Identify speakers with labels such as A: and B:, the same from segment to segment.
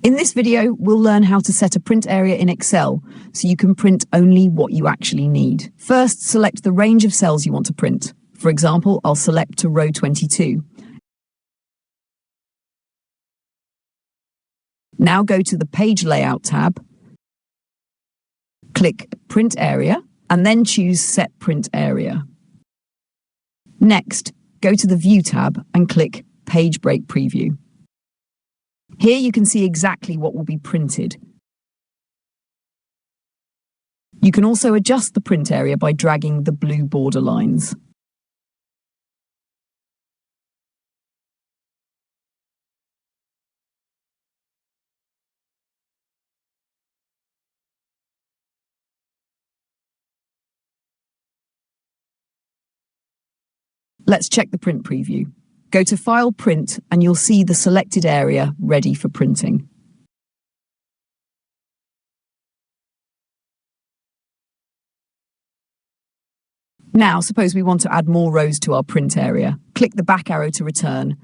A: In this video, we'll learn how to set a print area in Excel so you can print only what you actually need. First, select the range of cells you want to print. For example, I'll select to row 22. Now go to the Page Layout tab, click Print Area, and then choose Set Print Area. Next, go to the View tab and click Page Break Preview. Here you can see exactly what will be printed. You can also adjust the print area by dragging the blue border lines. Let's check the print preview. Go to File, Print, and you'll see the selected area ready for printing. Now, suppose we want to add more rows to our print area. Click the back arrow to return,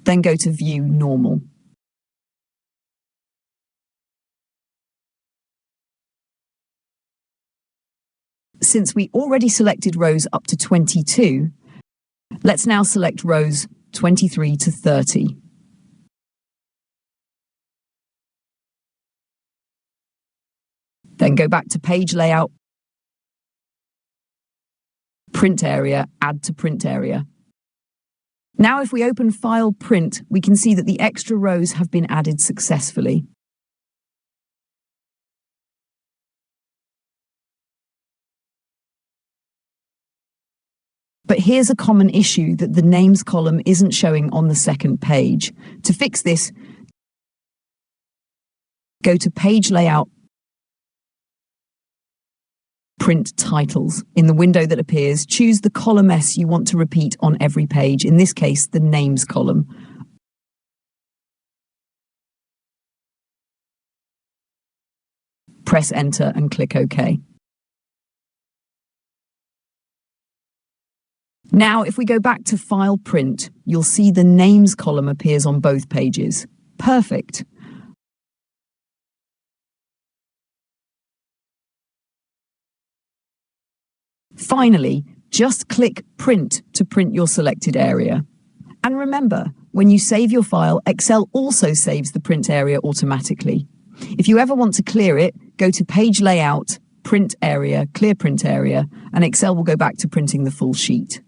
A: then go to View Normal. Since we already selected rows up to 22, let's now select rows 23 to 30. Then go back to Page Layout, Print Area, Add to Print Area. Now if we open File, Print, we can see that the extra rows have been added successfully. But here's a common issue that the names column isn't showing on the second page. To fix this, go to Page Layout, Print Titles. In the window that appears, choose the column S you want to repeat on every page, in this case, the names column. Press Enter and click OK. Now, if we go back to File, Print, you'll see the Names column appears on both pages. Perfect. Finally, just click Print to print your selected area. And remember, when you save your file, Excel also saves the print area automatically. If you ever want to clear it, go to Page Layout, Print Area, Clear Print Area, and Excel will go back to printing the full sheet.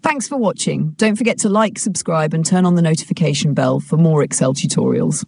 A: Thanks for watching. Don't forget to like, subscribe, and turn on the notification bell for more Excel tutorials.